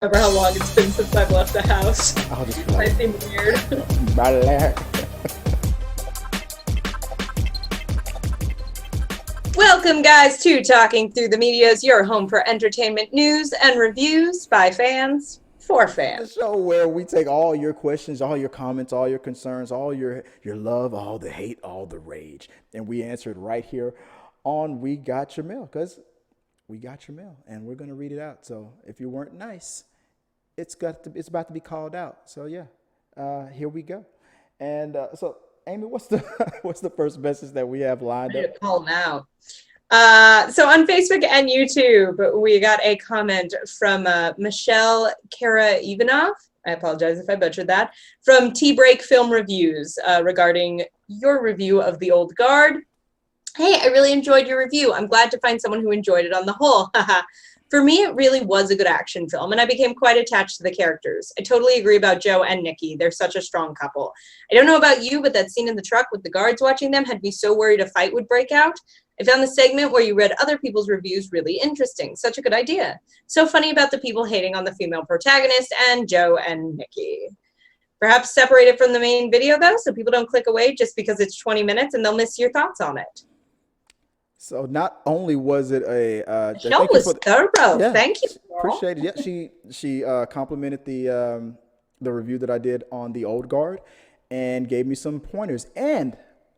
Remember how long it's been since I've left the house? I'll just be like, I seem weird. "Bye." Welcome, guys, to Talking Through the Medias, your home for entertainment news and reviews by fans for The fans. show where we take all your questions, all your comments, all your concerns, all your love, all the hate, all the rage, and we answer it right here on We Got Your Mail, because we got your mail, and we're gonna read it out. So if you weren't nice, it's about to be called out. So yeah, here we go. And so Amy, what's the what's the first message that we have lined I'm up? gonna call now. So on Facebook and YouTube, we got a comment from Michelle Kara-Ivanov. I apologize if I butchered that. From T-Break Film Reviews regarding your review of The Old Guard. Hey, I really enjoyed your review. I'm glad to find someone who enjoyed it on the whole. For me, it really was a good action film, and I became quite attached to the characters. I totally agree about Joe and Nikki. They're such a strong couple. I don't know about you, but that scene in the truck with the guards watching them had me so worried a fight would break out. I found the segment where you read other people's reviews really interesting. Such a good idea. So funny about the people hating on the female protagonist and Joe and Nikki. Perhaps separate it from the main video, though, so people don't click away just because it's 20 minutes and they'll miss your thoughts on it. So not only was it The show was thorough. Yeah, Thank you, girl. appreciate it. Yeah, she complimented the review that I did on The Old Guard and gave me some pointers. And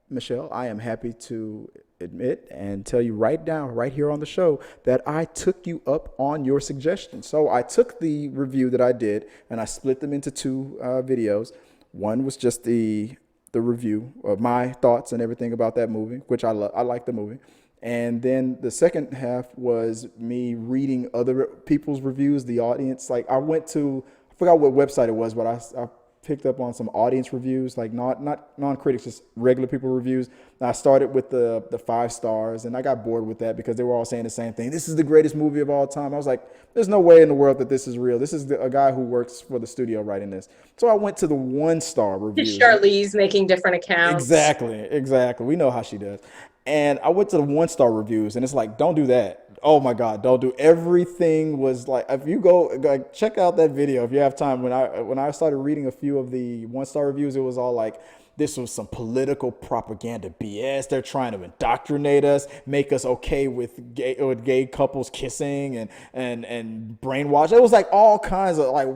Michelle, I am happy to admit and tell you right now, right here on the show, that I took you up on your suggestion. So I took the review that I did and I split them into two videos. One was just the review of my thoughts and everything about that movie, which I like the movie. And then the second half was me reading other people's reviews, the audience. Like I forgot what website it was, but I picked up on some audience reviews, like not non-critics, just regular people reviews. And I started with the 5 stars, and I got bored with that because they were all saying the same thing. This is the greatest movie of all time. I was like, there's no way in the world that this is real. This is a guy who works for the studio writing this. So I went to the 1-star reviews. Charlize making different accounts. Exactly. We know how she does. And I went to the 1-star reviews, and it's like, don't do that. Oh my God, don't do. Everything was like, if you go check out that video if you have time. When I started reading a few of the 1-star reviews, it was all like, this was some political propaganda BS. They're trying to indoctrinate us, make us okay with gay couples kissing and brainwash. It was like all kinds of like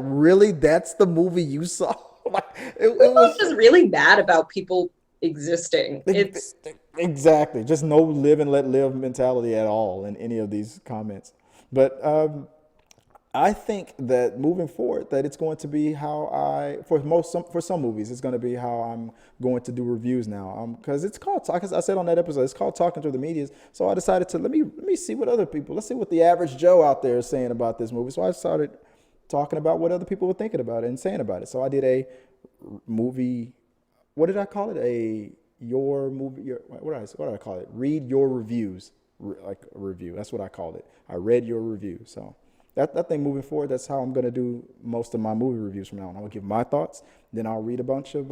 really, that's the movie you saw. Like it was just really bad about people existing. It's exactly just no live and let live mentality at all in any of these comments. But I think that moving forward, that it's going to be how for some movies, it's going to be how I'm going to do reviews now. Because it's called, as I said on that episode, it's called Talking Through the Medias. So I decided to let me see what other people, let's see what the average Joe out there is saying about this movie. So I started talking about what other people were thinking about it and saying about it. So I did a movie. What did I call it? What did I call it? Read your reviews, like a review. That's what I called it. I read your review. So that thing moving forward, that's how I'm going to do most of my movie reviews from now on. I'll give my thoughts, then I'll read a bunch of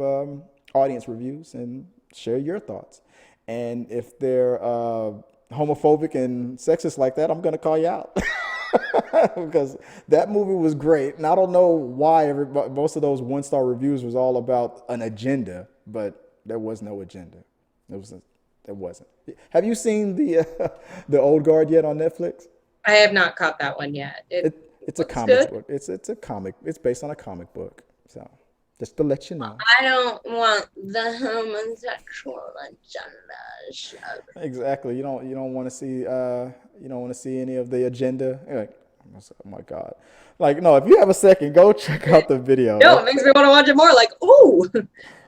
audience reviews and share your thoughts. And if they're homophobic and sexist like that, I'm going to call you out. Because that movie was great, and I don't know why most of those 1-star reviews was all about an agenda, but there was no agenda. There wasn't. Have you seen the Old Guard yet on Netflix? I have not caught that one yet. It's a comic book. It's a comic. It's based on a comic book. So just to let you know. I don't want the homosexual agenda. Exactly. You don't want to see any of the agenda. You're like, oh my God. Like, no, if you have a second, go check out the video. No, it makes me want to watch it more. Like, ooh, a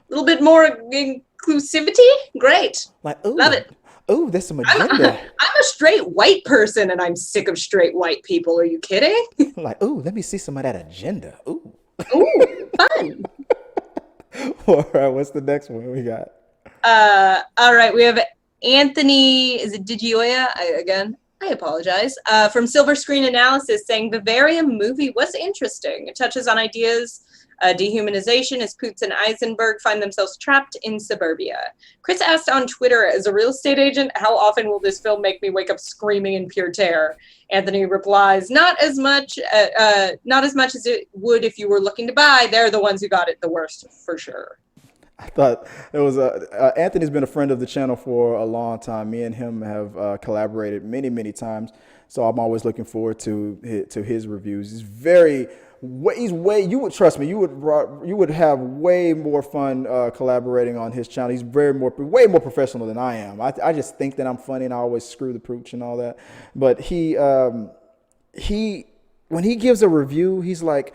little bit more inclusivity. Great. Like, ooh, love it. Ooh, there's some agenda. I'm a straight white person, and I'm sick of straight white people. Are you kidding? Like, ooh, let me see some of that agenda. Ooh. Ooh, fun. All right, what's the next one we got? All right, we have Anthony. Is it Digioya again? I apologize. From Silverscreen Analysis saying Vivarium movie was interesting. It touches on ideas dehumanization as Poots and Eisenberg find themselves trapped in suburbia. Chris asked on Twitter, as a real estate agent, how often will this film make me wake up screaming in pure terror? Anthony replies, not as much as it would if you were looking to buy. They're the ones who got it the worst, for sure. I thought it was Anthony's been a friend of the channel for a long time. Me and him have collaborated many, many times. So I'm always looking forward to his reviews. You would trust me. You would have way more fun collaborating on his channel. He's way more professional than I am. I just think that I'm funny and I always screw the pooch and all that. But he when he gives a review, he's like,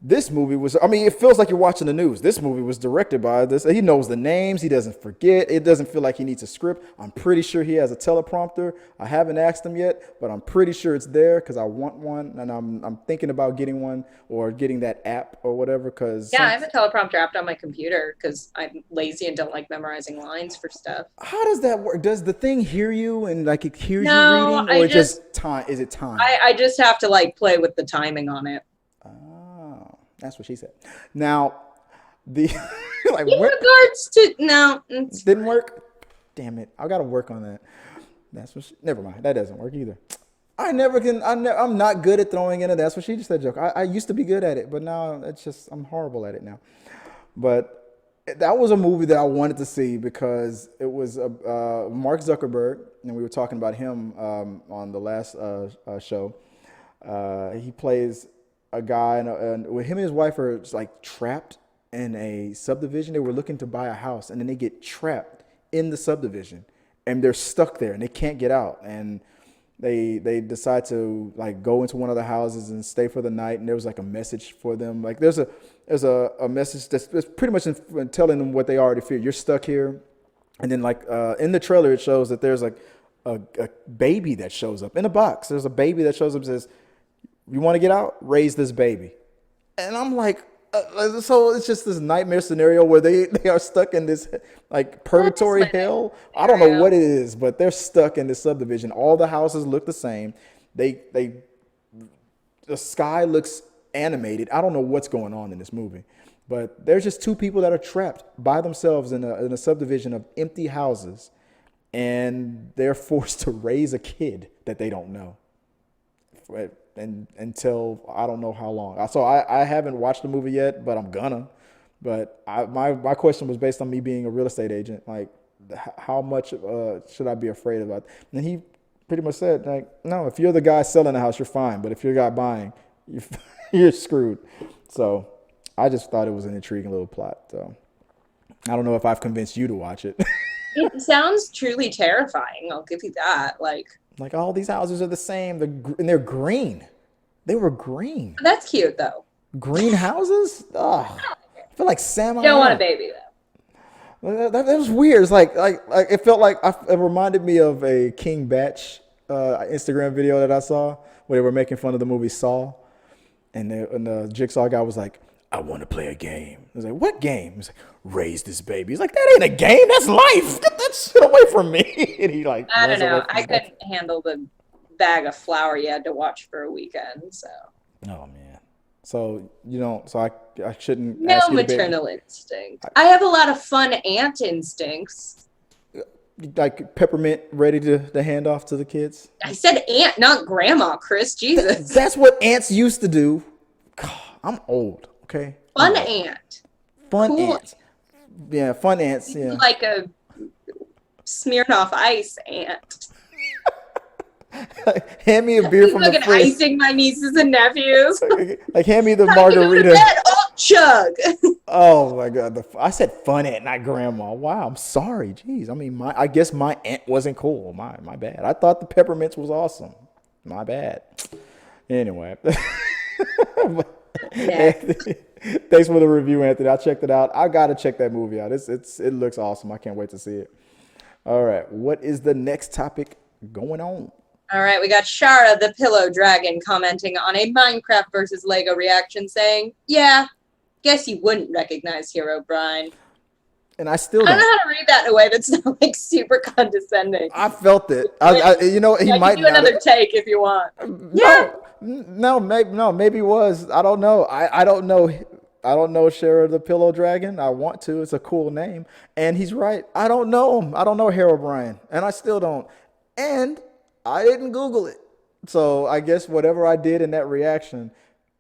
this movie was, I mean, it feels like you're watching the news. This movie was directed by this. He knows the names. He doesn't forget. It doesn't feel like he needs a script. I'm pretty sure he has a teleprompter. I haven't asked him yet, but I'm pretty sure it's there because I want one. And I'm thinking about getting one or getting that app or whatever. I have a teleprompter app on my computer because I'm lazy and don't like memorizing lines for stuff. How does that work? Does the thing hear you and like it hears you reading, or just time? Is it time? I just have to like play with the timing on it. That's what she said. Now, the like in regards to it didn't work. Damn it! I got to work on that. That's what. Never mind. That doesn't work either. I'm not good at throwing in a that's what she just said joke. I used to be good at it, but now it's just I'm horrible at it now. But that was a movie that I wanted to see because it was Mark Zuckerberg, and we were talking about him on the last show. He plays a guy, and with him and his wife are like trapped in a subdivision. They were looking to buy a house, and then they get trapped in the subdivision, and they're stuck there, and they can't get out. And they decide to like go into one of the houses and stay for the night. And there was like a message for them. Like there's a message that's pretty much telling them what they already fear. You're stuck here, and then like in the trailer it shows that there's like a baby that shows up in a box. There's a baby that shows up and says, you want to get out? Raise this baby. And I'm like, so it's just this nightmare scenario where they are stuck in this like purgatory hell. I don't know what it is, but they're stuck in this subdivision. All the houses look the same. The sky looks animated. I don't know what's going on in this movie, but there's just two people that are trapped by themselves in a subdivision of empty houses, and they're forced to raise a kid that they don't know. And until I don't know how long. So I haven't watched the movie yet, but I'm gonna. But my question was based on me being a real estate agent. Like, how much should I be afraid of that? And he pretty much said, like, no, if you're the guy selling the house, you're fine. But if you're the guy buying, you're screwed. So I just thought it was an intriguing little plot. So I don't know if I've convinced you to watch it. It sounds truly terrifying. I'll give you that. Like all these houses are the same, and they're green. They were green. That's cute, though. Green houses? Ugh. I feel like Sam. You don't want a baby, though. That was weird. It's like it felt like it reminded me of a King Batch Instagram video that I saw where they were making fun of the movie Saw, and the Jigsaw guy was like, I want to play a game. I was like, what game? He's like, raise this baby. He's like, that ain't a game. That's life. Get that shit away from me. And he like, I don't know. I couldn't handle the bag of flour you had to watch for a weekend. So. Oh man. So you don't. So I shouldn't. No ask you maternal instinct. I have a lot of fun ant instincts. Like peppermint ready to hand off to the kids. I said aunt, not grandma, Chris. Jesus. That's what ants used to do. God, I'm old. Okay. Fun ant. Fun cool. Ants. Yeah, fun ants. Yeah. Like a Smirnoff Ice ant. Hand me a beer from the fridge. Icing my nieces and nephews. Like hand me the margarita. Chug. Oh my God! I said fun ant, not grandma. Wow, I'm sorry. Jeez, I mean, I guess my aunt wasn't cool. My bad. I thought the peppermints was awesome. My bad. Anyway. Thanks for the review, Anthony. I checked it out. I gotta check that movie out. It looks awesome. I can't wait to see it. All right, what is the next topic going on? All right, we got Shara the Pillow Dragan commenting on a Minecraft versus Lego reaction saying, yeah, guess you wouldn't recognize Herobrine. and I still I don't don't. know how to read that in a way that's not like super condescending. I felt it. You know, he I might can do not. another take if you want. Yeah. Maybe it was. I don't know. I don't know. I don't know Shara the Pillow Dragan. I want to. It's a cool name. And he's right. I don't know him. I don't know Herobine. And I still don't. And I didn't Google it. So I guess whatever I did in that reaction,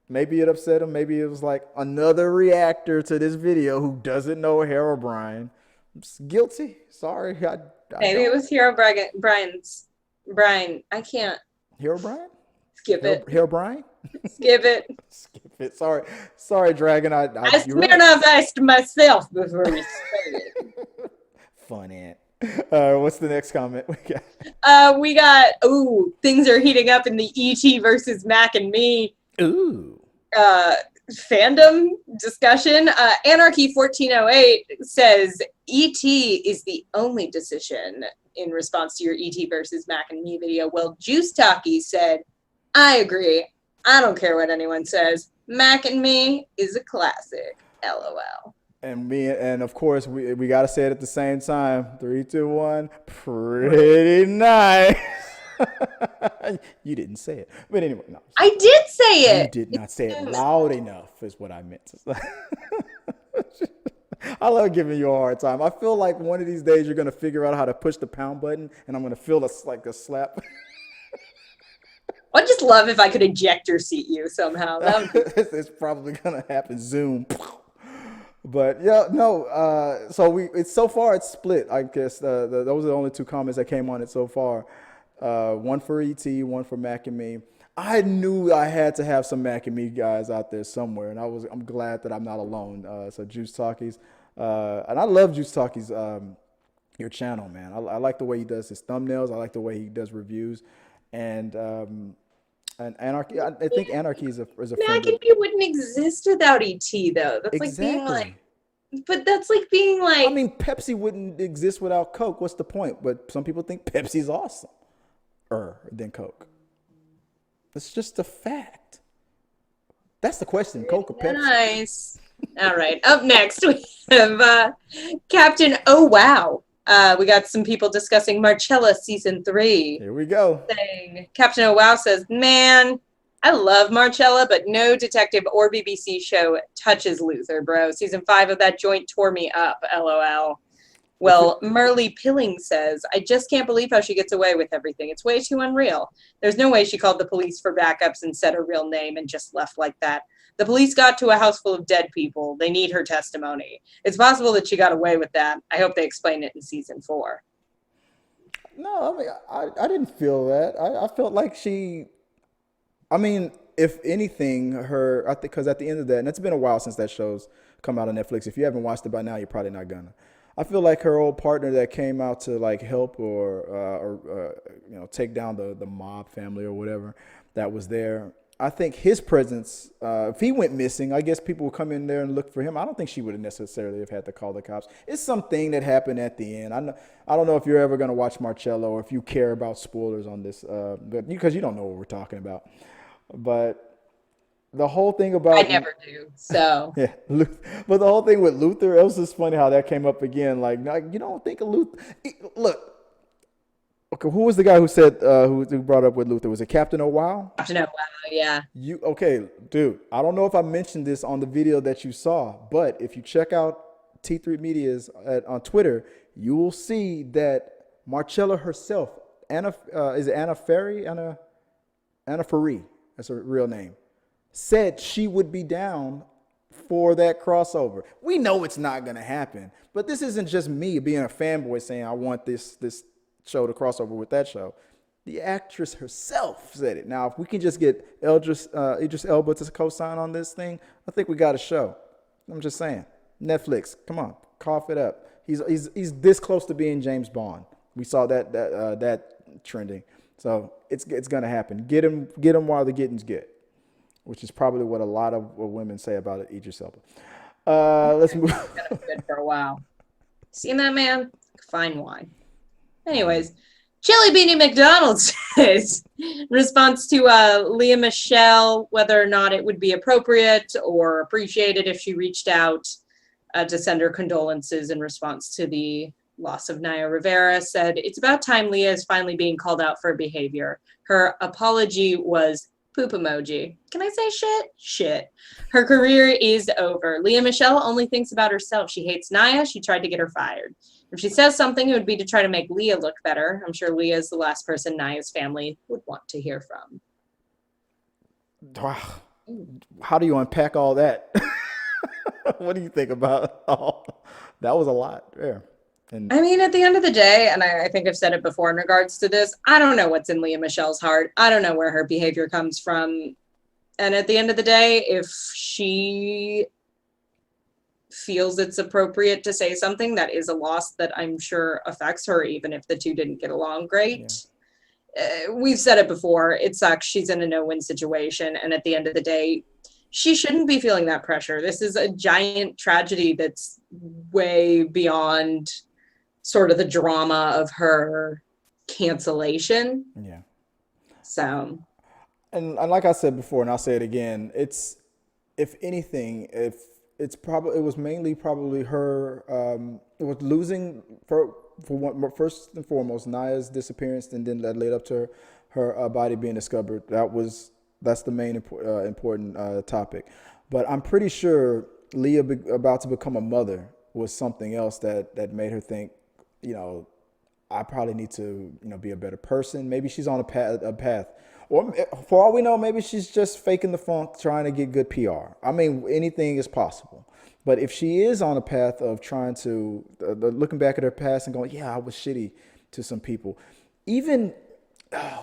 maybe it upset him. Maybe it was like another reactor to this video who doesn't know Herobine. I'm guilty. Sorry. Maybe it was Brian. I can't Herobine? skip it. Herobine? Skip it. Skip it. Sorry, Dragon. I Smirnoff myself before we started. Fun ant. What's the next comment we got? We got things are heating up in the ET versus Mac and Me. Fandom discussion. Anarchy1408 says ET is the only decision in response to your ET versus Mac and Me video. Well, Juice Talkies said, I agree. I don't care what anyone says. Mac and Me is a classic. LOL. And of course we gotta say it at the same time. 3, 2, 1. Pretty nice. You didn't say it, but anyway, no. I did say it. You did not say it loud enough, is what I meant to say. I love giving you a hard time. I feel like one of these days you're gonna figure out how to push the pound button, and I'm gonna feel like a slap. I'd just love if I could ejector seat you somehow. It's probably gonna happen. Zoom. But yeah, no. So far it's split. I guess those are the only 2 comments that came on it so far. One for ET, one for Mac and Me. I knew I had to have some Mac and Me guys out there somewhere, and I'm glad that I'm not alone. So Juice Talkies, and I love Juice Talkies. Your channel, man. I like the way he does his thumbnails. I like the way he does reviews, and Anarchy. I think Anarchy is a friend. Mac and Me wouldn't exist without ET though. That's like being like. But that's like being like. I mean, Pepsi wouldn't exist without Coke. What's the point? But some people think Pepsi's awesome. Than Coke. It's just a fact. That's the question. Coke or Pepsi? Nice. All right. Up next, we have CaptainohWow. We got some people discussing Marcella season 3. Here we go. CaptainohWow says, man, I love Marcella, but no detective or BBC show touches Luther, bro. Season 5 of that joint tore me up. LOL. Well, Merli Pilling says, I just can't believe how she gets away with everything. It's way too unreal. There's no way she called the police for backups and said her real name and just left like that. The police got to a house full of dead people. They need her testimony. It's possible that she got away with that. I hope they explain it in season 4. No, I mean, I didn't feel that. I felt like if anything, I think, because at the end of that, and it's been a while since that show's come out on Netflix. If you haven't watched it by now, you're probably not gonna. I feel like her old partner that came out to like help or take down the mob family or whatever that was there. I think his presence, if he went missing, I guess people would come in there and look for him. I don't think she would have necessarily have had to call the cops. It's something that happened at the end. I don't know if you're ever going to watch Marcella or if you care about spoilers on this, but because you don't know what we're talking about. But the whole thing about... I never do, so... Yeah, but the whole thing with Luther, it was just funny how that came up again. Like you don't think of Luther... Look, okay, who was the guy who said, who brought up with Luther? Was it CaptainohWow? CaptainohWow, yeah. Okay, dude, I don't know if I mentioned this on the video that you saw, but if you check out T3 Media's on Twitter, you will see that Marcella herself, is it Anna Ferry? Anna Ferry, that's her real name, said she would be down for that crossover. We know it's not going to happen, but this isn't just me being a fanboy saying I want this show to cross over with that show. The actress herself said it. Now, if we can just get Idris Elba to co-sign on this thing, I think we got a show. I'm just saying. Netflix, come on, cough it up. He's this close to being James Bond. We saw that trending. So it's going to happen. Get him while the getting's good, which is probably what a lot of women say about it. Idris Elba. Let's move. It's been good for a while. Seen that man? Fine wine. Anyways, ChilieBeenie McDonald says, in response to Lea Michele, whether or not it would be appropriate or appreciated if she reached out to send her condolences in response to the loss of Naya Rivera, said, "It's about time Lea is finally being called out for behavior. Her apology was poop emoji. Can I say shit? Shit. Her career is over. Lea Michele only thinks about herself. She hates Naya. She tried to get her fired. If she says something, it would be to try to make Lea look better. I'm sure Lea is the last person Naya's family would want to hear from." Wow. How do you unpack all that? What do you think about all that? Was a lot there. And I mean, at the end of the day, and I think I've said it before in regards to this, I don't know what's in Lea Michele's heart. I don't know where her behavior comes from. And at the end of the day, if she feels it's appropriate to say something, that is a loss that I'm sure affects her, even if the two didn't get along great. Yeah. We've said it before. It sucks. She's in a no-win situation. And at the end of the day, she shouldn't be feeling that pressure. This is a giant tragedy that's way beyond sort of the drama of her cancellation. Yeah. So. And like I said before, and I'll say it again, it's, if anything, it was mainly probably her, it was losing for one, first and foremost, Naya's disappearance, and then that led up to her body being discovered. That's the main important topic. But I'm pretty sure Lea about to become a mother was something else that made her think, I probably need to, be a better person. Maybe she's on a path. Or for all we know, maybe she's just faking the funk, trying to get good PR. I mean, anything is possible. But if she is on a path of trying to, looking back at her past and going, yeah, I was shitty to some people. Even,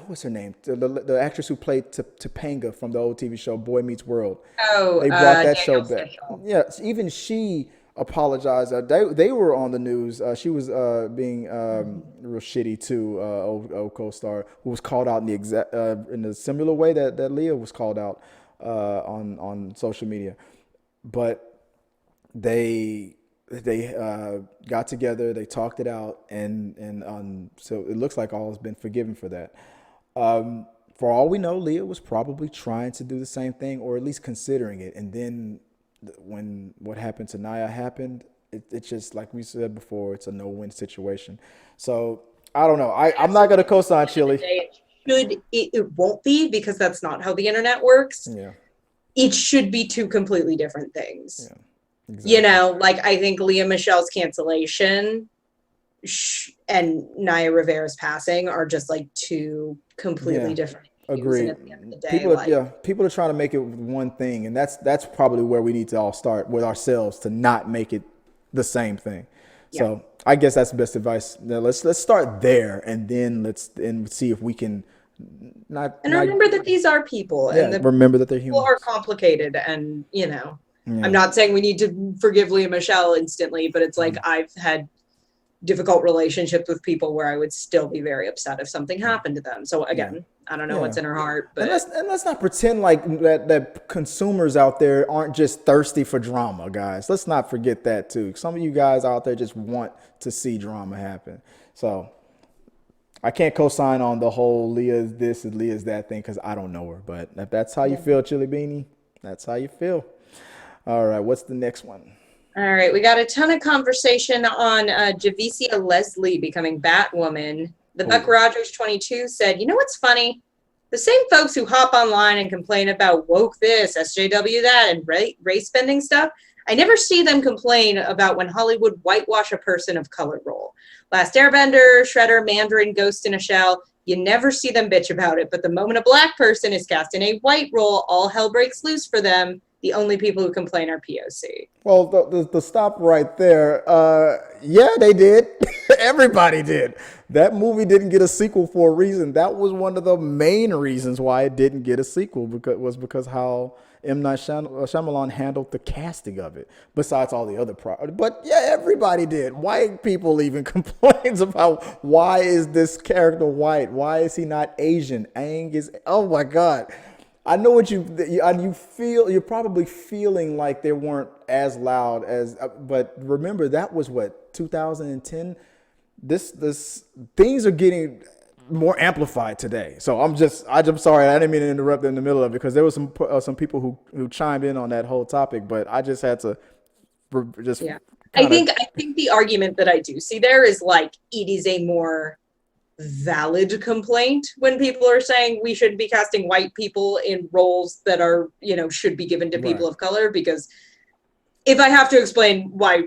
what's her name? The actress who played Topanga from the old TV show Boy Meets World. Oh, they brought that show Daniel back. Fishel. Yeah, even she apologized. They were on the news. She was being real shitty to old co-star who was called out in the similar way that Lea was called out on social media. But they got together, they talked it out, and so it looks like all has been forgiven for that. For all we know, Lea was probably trying to do the same thing, or at least considering it, and then when what happened to Naya happened, it's just like we said before, it's a no-win situation. So I don't know. I'm not gonna co-sign Chili. It won't be, because that's not how the internet works. Yeah. It should be two completely different things. Yeah. Exactly. I think Lea Michele's cancellation and Naya Rivera's passing are just like two completely different. Agreed. At the end of the day, people are trying to make it one thing, and that's probably where we need to all start with ourselves, to not make it the same thing. Yeah. So I guess that's the best advice. Now let's start there, and then let's see if we can remember that these are people, and remember that they're humans. People are complicated, and I'm not saying we need to forgive Lea Michele instantly, but it's like I've had difficult relationships with people where I would still be very upset if something happened to them. So again, I don't know what's in her heart, but and let's not pretend like that consumers out there aren't just thirsty for drama, guys. Let's not forget that too. Some of you guys out there just want to see drama happen. So I can't co-sign on the whole Leah's this and Leah's that thing, because I don't know her. But if that's how you feel, ChilieBeenie, that's how you feel. All right, what's the next one? All right, we got a ton of conversation on Javicia Leslie becoming Batwoman. The Buck Rogers 22 said, what's funny? The same folks who hop online and complain about woke this, SJW that, and race bending stuff, I never see them complain about when Hollywood whitewash a person of color role. Last Airbender, Shredder, Mandarin, Ghost in a Shell, you never see them bitch about it. But the moment a black person is cast in a white role, all hell breaks loose for them. The only people who complain are POC. Well, the stop right there. Yeah, they did. Everybody did. That movie didn't get a sequel for a reason. That was one of the main reasons why it didn't get a sequel, because how M. Night Shyamalan handled the casting of it, besides all the other problems. But yeah, everybody did. White people even complains about, why is this character white? Why is he not Asian? Aang is, oh my God. I know what you feel. You're probably feeling like they weren't as loud as, but remember that was what, 2010. This things are getting more amplified today. So I'm sorry, I didn't mean to interrupt in the middle of it, because there was some people who chimed in on that whole topic, but I just had to just Yeah. kind I think the argument that I do see there is like it is a more valid complaint when people are saying we should be casting white people in roles that are, you know, should be given to people of color, because if I have to explain why,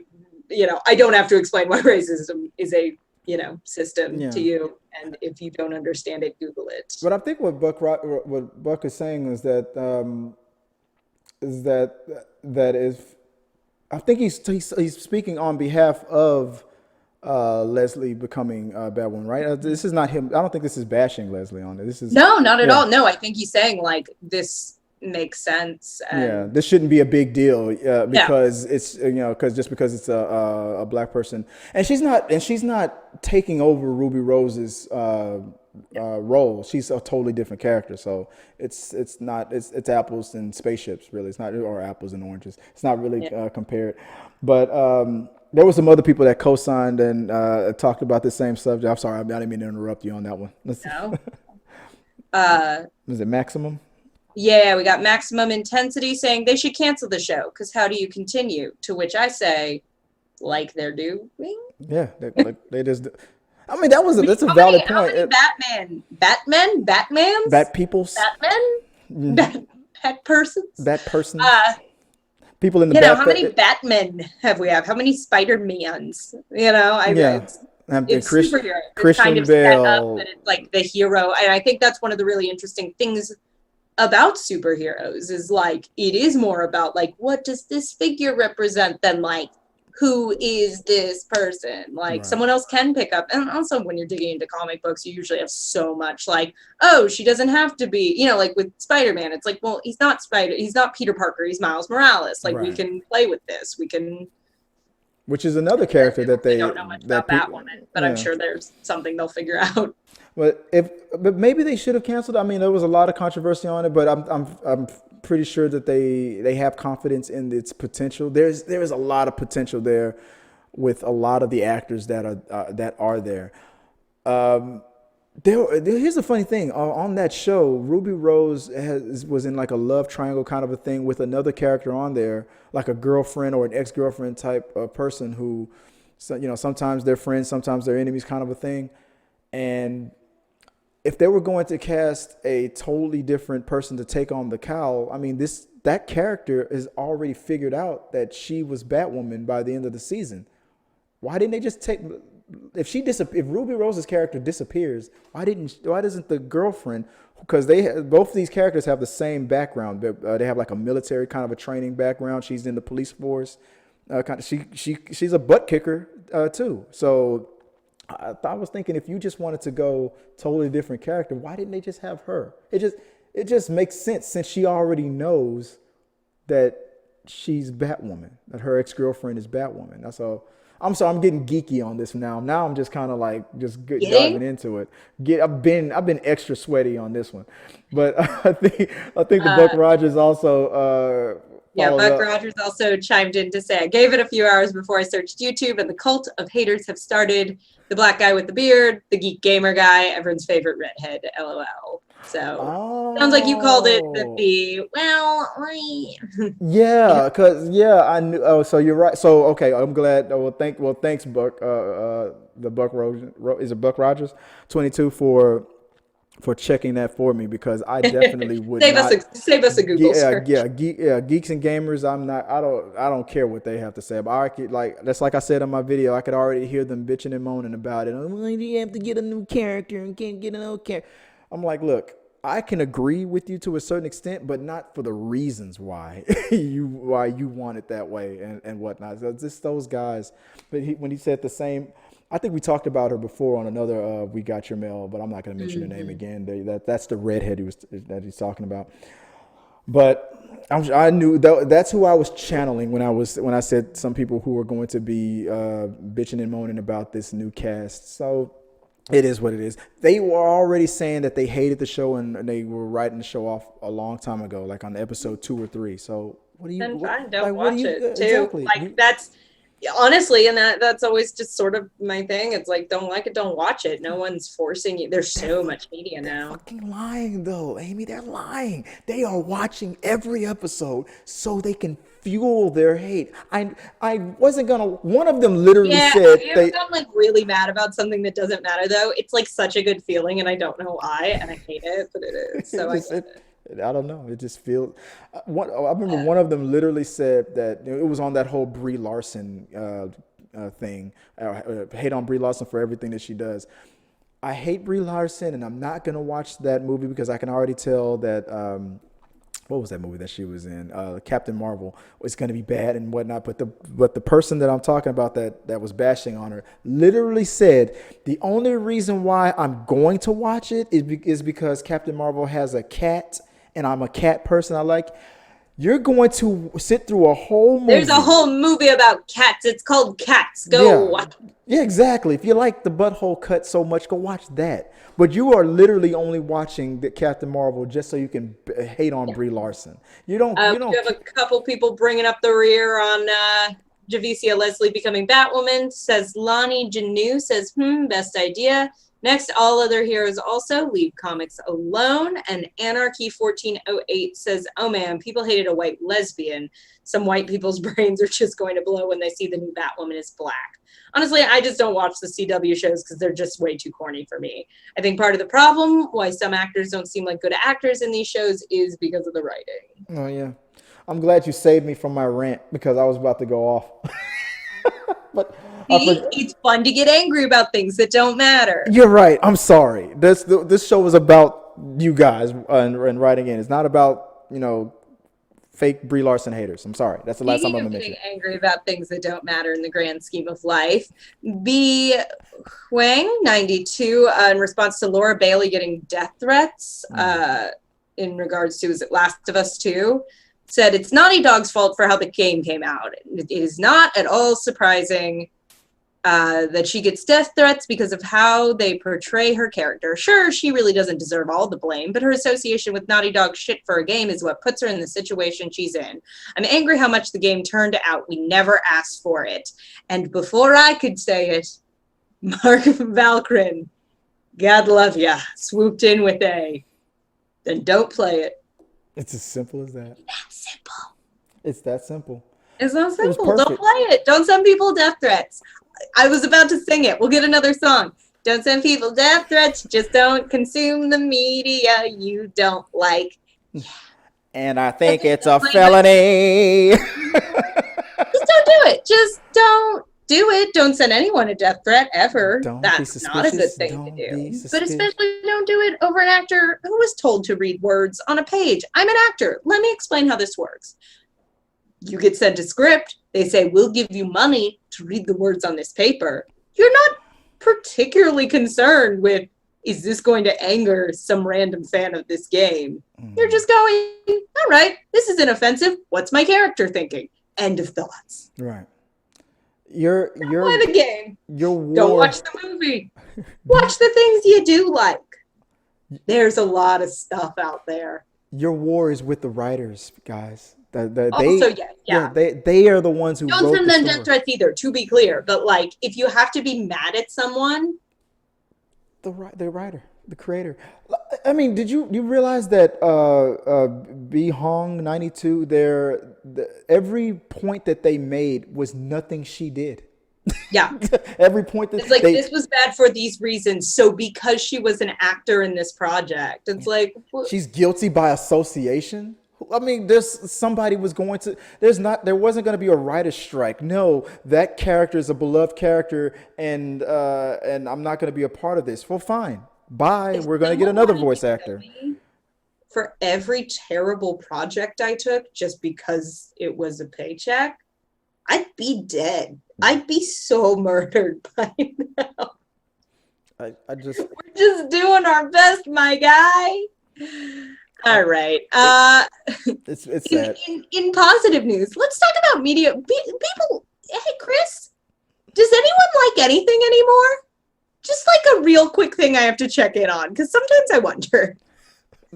you know, I don't have to explain why racism is a, you know, system to you, and if you don't understand it, Google it. But I think what Buck is saying is that that is, I think he's speaking on behalf of Leslie becoming Batwoman, right? This is not him. I don't think this is bashing Leslie on it. This is no, not at all. No, I think he's saying like this makes sense. And this shouldn't be a big deal because it's, you know, because it's a black person, and she's not taking over Ruby Rose's role. She's a totally different character, so it's apples and spaceships, really. It's not, or apples and oranges. It's not really compared, but there was some other people that co-signed and talked about the same subject. I'm sorry, I didn't mean to interrupt you on that one. No. Was it Maximum? Yeah, we got Maximum Intensity saying they should cancel the show because how do you continue? To which I say, like they're doing. Yeah, they just. I mean, that's a valid point. How many Batmans, Bat peoples, Batmen, Bat persons, people in the. You know, how many Batmen have we have? How many Spider-Mans? You know, it's superhero. Christian kind of Bale. set up that it's like the hero, and I think that's one of the really interesting things about superheroes is like it is more about like what does this figure represent than like who is this person. Like someone else can pick up, and also when you're digging into comic books you usually have so much like, oh, she doesn't have to be, you know, like with Spider-Man it's like, well, he's not Peter Parker, he's Miles Morales. Like we can play with this, which is another character that they don't know much about Batwoman, but I'm sure there's something they'll figure out. But maybe they should have canceled. I mean, there was a lot of controversy on it, but I'm pretty sure that they have confidence in its potential. There is a lot of potential there with a lot of the actors that are there. Here's the funny thing on that show. Ruby Rose was in like a love triangle kind of a thing with another character on there, like a girlfriend or an ex-girlfriend type of person who, you know, sometimes they're friends, sometimes they're enemies, kind of a thing. And if they were going to cast a totally different person to take on the cowl, I mean, that character is already figured out that she was Batwoman by the end of the season. Why didn't they just take? If Ruby Rose's character disappears, why doesn't the girlfriend? Because both of these characters have the same background. They have like a military kind of a training background. She's in the police force. She's a butt kicker too. So I was thinking, if you just wanted to go totally different character, why didn't they just have her? It just makes sense since she already knows that she's Batwoman, that her ex-girlfriend is Batwoman. That's all. I'm sorry, I'm getting geeky on this now. Now I'm just kind of like diving into it. I've been extra sweaty on this one, but I think the Buck Rogers also. Buck Rogers also chimed in to say, I gave it a few hours before I searched YouTube, and the cult of haters have started. The black guy with the beard, the geek gamer guy, everyone's favorite redhead, LOL. So sounds like you called it I knew. Oh, so you're right. So okay, I'm glad. Thanks, Buck. The Buck Rogers, is it Buck Rogers 22 for checking that for me, because I definitely would save us a Google search. Geeks and gamers. I don't care what they have to say. But that's like I said in my video. I could already hear them bitching and moaning about it. Well, you have to get a new character and can't get an old character. I'm like, look, I can agree with you to a certain extent, but not for the reasons why you want it that way and whatnot. So just those guys. But when he said the same. I think we talked about her before on another We Got Your Mail, but I'm not going to mention her name again. That's the redhead that he's talking about. But I knew that's who I was channeling when I said some people who are going to be bitching and moaning about this new cast. So it is what it is. They were already saying that they hated the show and they were writing the show off a long time ago, like on episode 2 or 3. So what do you? Then fine, don't watch it too. Exactly. Like that's. honestly, and that's always just sort of my thing. It's like, don't like it, don't watch it. No one's forcing you. There's so much media They're now. fucking lying, though, Amy. They're lying. They are watching every episode so they can fuel their hate. I wasn't gonna. One of them literally Yeah, said have you ever they. gotten like really mad about something that doesn't matter though? It's like such a good feeling, and I don't know why, and I hate it, but it is. It So I just get it, it. I don't know. It just feels. I remember one of them literally said that it was on that whole Brie Larson thing. Hate on Brie Larson for everything that she does. I hate Brie Larson, and I'm not gonna watch that movie because I can already tell that. What was that movie that she was in? Captain Marvel was going to be bad and whatnot. But the person that I'm talking about that was bashing on her literally said the only reason why I'm going to watch it is because Captain Marvel has a cat, and I'm a cat person. I like. You're going to sit through a whole movie. There's a whole movie about cats. It's called Cats. Go watch. Yeah, exactly. If you like the butthole cut so much, go watch that. But you are literally only watching the Captain Marvel just so you can hate on Brie Larson. You don't. You have a couple people bringing up the rear on Javicia Leslie becoming Batwoman. Says Lonnie Jannoo says, best idea. Next, all other heroes also leave comics alone. And Anarchy1408 says, oh man, people hated a white lesbian. Some white people's brains are just going to blow when they see the new Batwoman is black. Honestly, I just don't watch the CW shows because they're just way too corny for me. I think part of the problem why some actors don't seem like good actors in these shows is because of the writing. Oh, yeah. I'm glad you saved me from my rant because I was about to go off. But it's fun to get angry about things that don't matter. You're right. I'm sorry. This show is about you guys and writing in. It's not about, fake Brie Larson haters. I'm sorry. That's the last time I'm going to mention it. Angry about things that don't matter in the grand scheme of life. B. Huang, 92, in response to Laura Bailey getting death threats in regards to, is it Last of Us 2? Said it's Naughty Dog's fault for how the game came out. It is not at all surprising that she gets death threats because of how they portray her character. Sure, she really doesn't deserve all the blame, but her association with Naughty Dog shit for a game is what puts her in the situation she's in. I'm angry how much the game turned out. We never asked for it. And before I could say it, Mark Valkrin, God love ya, swooped in with a, then don't play it. It's as simple as that. That's simple. It's that simple. It's not simple. Don't play it. Don't send people death threats. I was about to sing it. We'll get another song. Don't send people death threats. Just don't consume the media you don't like. And I think it's a felony. Just don't do it. Just don't do it. Don't send anyone a death threat ever. That's not a good thing to do. But especially don't do it over an actor who was told to read words on a page. I'm an actor. Let me explain how this works. You get sent a script. They say, we'll give you money to read the words on this paper. You're not particularly concerned with, is this going to anger some random fan of this game? You're just going, all right, this is inoffensive. What's my character thinking? End of thoughts. Right. Don't play the game. Don't watch the movie. Watch the things you do like. There's a lot of stuff out there. Your war is with the writers, guys. They are the ones who don't send them death threats either, to be clear. But like, if you have to be mad at someone, the writer, the creator. I mean, did you realize that B Hong 92? Every point that they made was nothing she did. Yeah. Every point that it's like this was bad for these reasons. So because she was an actor in this project, it's like she's guilty by association. I mean, there wasn't going to be a writer's strike. No, that character is a beloved character, and I'm not going to be a part of this. Well, fine. Bye. We're going to get another voice actor. For every terrible project I took just because it was a paycheck, I'd be dead. I'd be so murdered by now. We're just doing our best, my guy. All right. It's sad. In positive news, let's talk about media. People, hey, Chris, does anyone like anything anymore? Just like a real quick thing I have to check in on, because sometimes I wonder.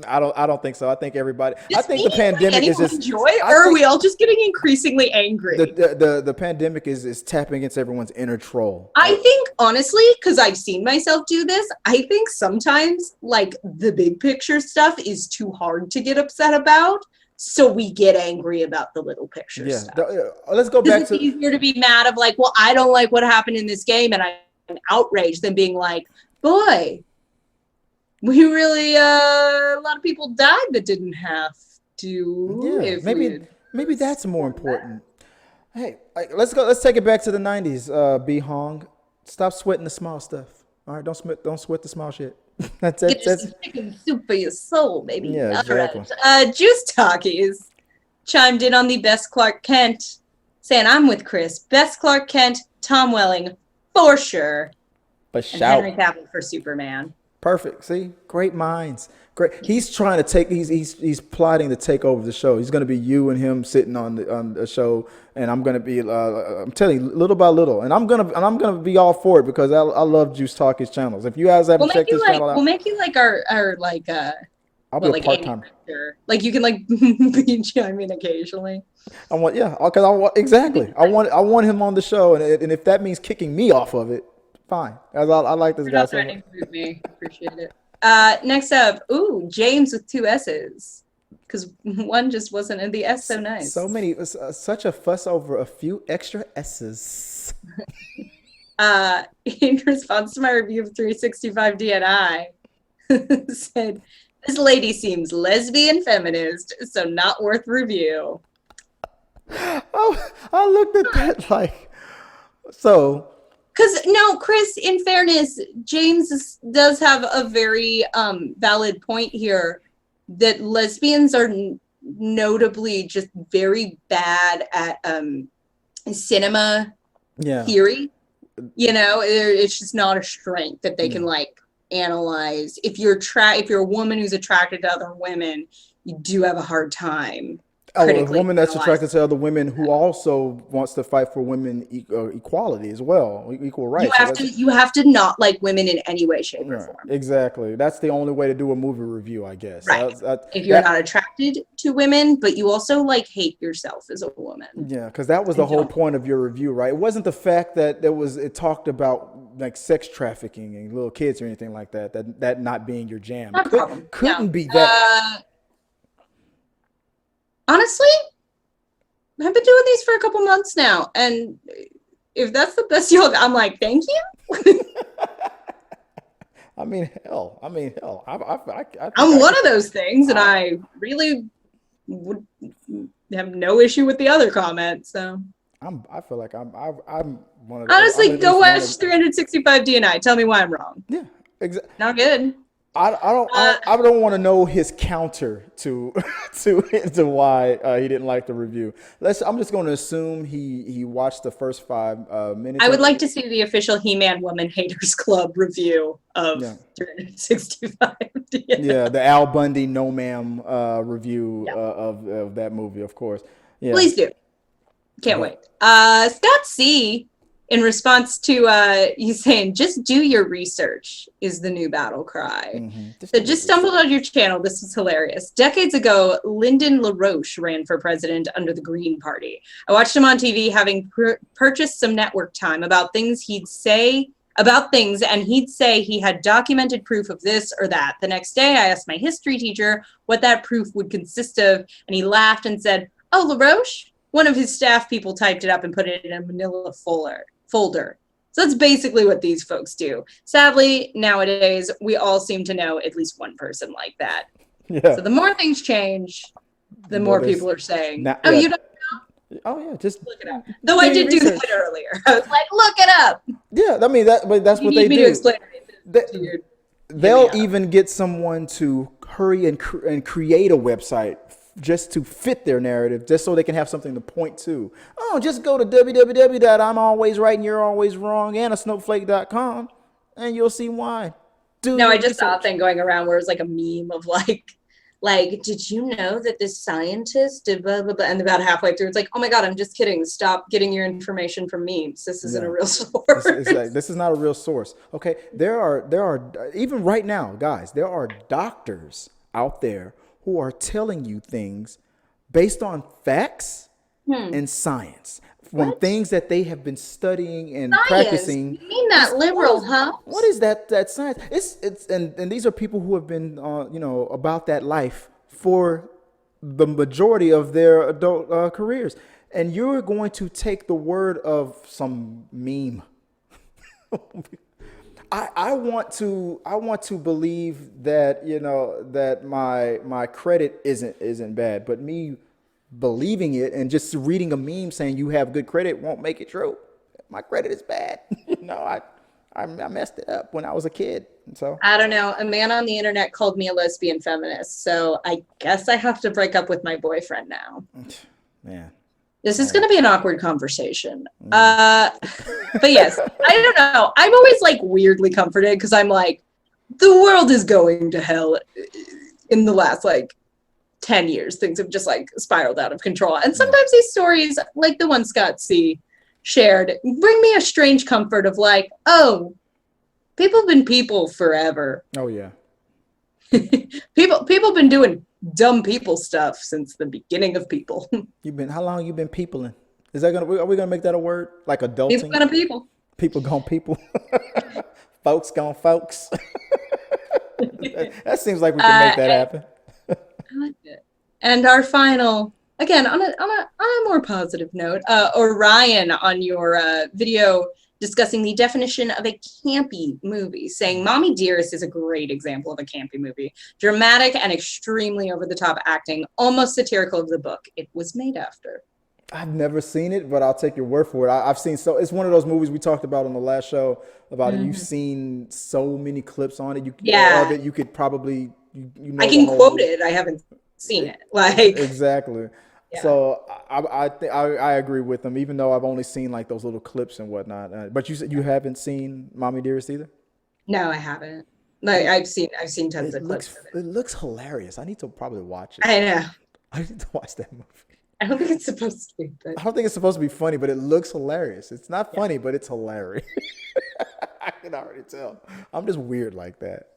I don't think so. I think everybody. I Just think me, the pandemic is anyone just. enjoy, I or are think we all just getting increasingly angry? the pandemic is tapping into everyone's inner troll. I think honestly, because I've seen myself do this, I think sometimes like the big picture stuff is too hard to get upset about. So we get angry about the little picture Yeah. stuff. Let's go Because back it's to. easier to be mad of like, well, I don't like what happened in this game and I'm outraged than being like, boy, we really a lot of people died that didn't have to. Yeah. If we had Maybe that's more done that. important. Hey, let's go. Let's take it back to the '90s. B Hong, stop sweating the small stuff. All right, don't sweat the small shit. Get you some chicken soup for your soul, baby. Yeah, exactly. All right. Juice Talkies chimed in on the best Clark Kent, saying, I'm with Chris. Best Clark Kent, Tom Welling, for sure. But And Henry Cavill for Superman. Perfect. See, great minds. Great. He's trying to take. He's plotting to take over the show. He's going to be you and him sitting on the show, and I'm going to be. I'm telling you, little by little, and I'm gonna be all for it because I love Juice Talkies channels. If you guys haven't checked this channel out, we'll make you like our like I'll be a like part time. Like you can like be chiming occasionally. I want because I want exactly. I want him on the show, and if that means kicking me off of it, fine. As I like this guy so much. Me. Appreciate it. Next up, James with 2 S's. Because one just wasn't in the S so nice. So many, such a fuss over a few extra S's. In response to my review of 365 DNI, said, this lady seems lesbian feminist, so not worth review. Oh, I looked at that like, so. Because, no, Chris, in fairness, James does have a very valid point here that lesbians are notably just very bad at cinema theory. You know, it's just not a strength that they can, like, analyze. If you're a woman who's attracted to other women, you do have a hard time. Oh, a woman that's attracted to other women who also wants to fight for women equality as well, equal rights. You have to not like women in any way, shape, or form. Exactly. That's the only way to do a movie review, I guess. Right. If you're not attracted to women, but you also like hate yourself as a woman. Yeah, because that was the whole point of your review, right? It wasn't the fact that it talked about like sex trafficking and little kids or anything like that. That not being your jam. Couldn't be that. Honestly, I've been doing these for a couple months now, and if that's the best I'm like, thank you. I mean, hell. I'm one of those things, and I really would have no issue with the other comments. So I feel like I'm one of. Honestly, go watch 365 DNI. Tell me why I'm wrong. Yeah, exactly. Not good. I don't want to know his counter to why he didn't like the review. I'm just going to assume he watched the first 5 minutes. I would like to see the official He-Man Woman Haters Club review of 365. Yeah, the Al Bundy No Ma'am review of that movie, of course. Yeah, please do. Can't wait. ScottC, in response to you saying, just do your research is the new battle cry. Mm-hmm. So just stumbled on your channel. This was hilarious. Decades ago, Lyndon LaRoche ran for president under the Green Party. I watched him on TV having purchased some network time about things he'd say about things, and he'd say he had documented proof of this or that. The next day, I asked my history teacher what that proof would consist of, and he laughed and said, oh, LaRoche? One of his staff people typed it up and put it in a manila folder. So that's basically what these folks do. Sadly, nowadays, we all seem to know at least one person like that. Yeah. So the more things change, the more people are saying, you don't know? Oh, yeah, just look it up. Though I did do that earlier. I was like, look it up. Yeah, I mean, but that's what they do. To explain it they'll even get someone to hurry and create a website just to fit their narrative, just so they can have something to point to. Oh, just go to www.I'mAlwaysRight and you're always wrong, AnnaSnowflake.com, and you'll see why. I just saw a thing going around where it's like a meme of like, did you know that this scientist did blah, blah, blah, and about halfway through, it's like, oh my God, I'm just kidding. Stop getting your information from memes. This isn't a real source. This is not a real source. Okay, there are even right now, guys, there are doctors out there who are telling you things based on facts and science. From things that they have been studying and practicing. You mean that liberal, huh? What is that science? And these are people who have been about that life for the majority of their adult careers. And you're going to take the word of some meme. I want to believe that that my credit isn't bad, but me believing it and just reading a meme saying you have good credit won't make it true. My credit is bad. I messed it up when I was a kid. So I don't know. A man on the internet called me a lesbian feminist, so I guess I have to break up with my boyfriend now. Man. This is going to be an awkward conversation. But yes, I don't know. I'm always like weirdly comforted because I'm like, the world is going to hell in the last like 10 years. Things have just like spiraled out of control. And sometimes these stories, like the one CottC shared, bring me a strange comfort of like, oh, people have been people forever. Oh, yeah. People have been doing dumb people stuff since the beginning of people. How long you been peopling? Are we gonna make that a word? Like adulting? People gonna people. People gone people. Folks gone folks. That seems like we can make that happen. I like it. And our final, again, on a more positive note, Orion on your video discussing the definition of a campy movie, saying Mommie Dearest is a great example of a campy movie. Dramatic and extremely over-the-top acting, almost satirical of the book it was made after. I've never seen it, but I'll take your word for it. I've seen it's one of those movies we talked about on the last show about it. You've seen so many clips on it. You could probably I can quote it. I haven't seen it. Like exactly. Yeah. So I agree with them, even though I've only seen like those little clips and whatnot. But you said you haven't seen Mommie Dearest either? No, I haven't. Like I've seen tons of clips of it. It looks hilarious. I need to probably watch it. I know. I need to watch that movie. I don't think it's supposed to be. But... I don't think it's supposed to be funny, but it looks hilarious. It's not funny, but it's hilarious. I can already tell. I'm just weird like that.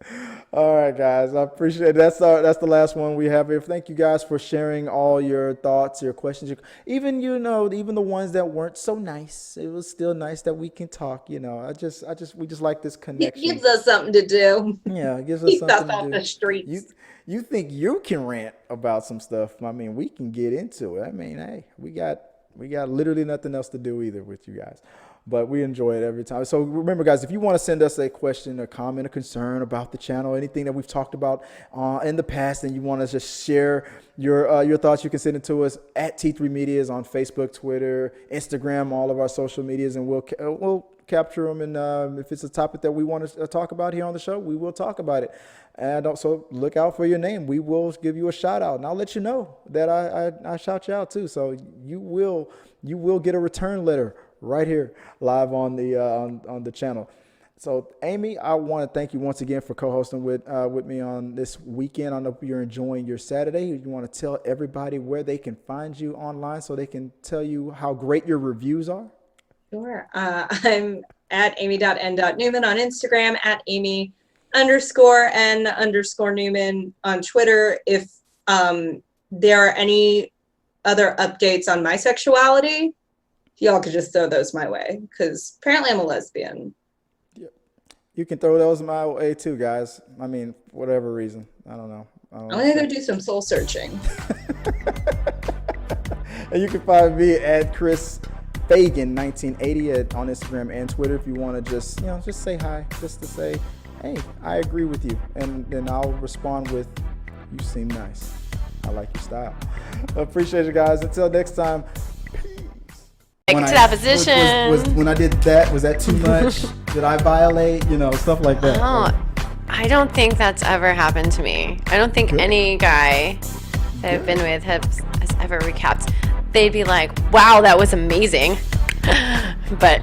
All right, guys. I appreciate it. That's the last one we have here. Thank you guys for sharing all your thoughts, your questions. Even the ones that weren't so nice. It was still nice that we can talk. We just like this connection. It gives us something to do. Yeah, it gives us something to do. Keeps us off the streets. You think you can rant about some stuff? I mean, we can get into it. I mean, hey, we got literally nothing else to do either with you guys. But we enjoy it every time. So remember, guys, if you want to send us a question, a comment, a concern about the channel, anything that we've talked about in the past, and you want to just share your thoughts, you can send it to us at T3 Medias on Facebook, Twitter, Instagram, all of our social medias, and we'll capture them. And if it's a topic that we want to talk about here on the show, we will talk about it. And also look out for your name. We will give you a shout out, and I'll let you know that I shout you out too. So you will get a return letter right here live on the channel. So Amy, I want to thank you once again for co-hosting with me on this weekend. I hope you're enjoying your Saturday. You want to tell everybody where they can find you online so they can tell you how great your reviews are? Sure. I'm at amy.n.newman on Instagram, at amy_n_Newman on Twitter. If there are any other updates on my sexuality, y'all could just throw those my way, because apparently I'm a lesbian. Yeah. You can throw those my way too, guys. I mean, whatever reason. I don't know. I'm gonna go do some soul searching. And you can find me at Chris Fagan 1980 on Instagram and Twitter if you want to just say hi, just to say, hey, I agree with you, and then I'll respond with, you seem nice. I like your style. I appreciate you guys. Until next time. Get to that position. When I did that, was that too much? Did I violate? Stuff like that. Oh, I don't think that's ever happened to me. I don't think any guy that I've been with has ever recapped. They'd be like, wow, that was amazing. But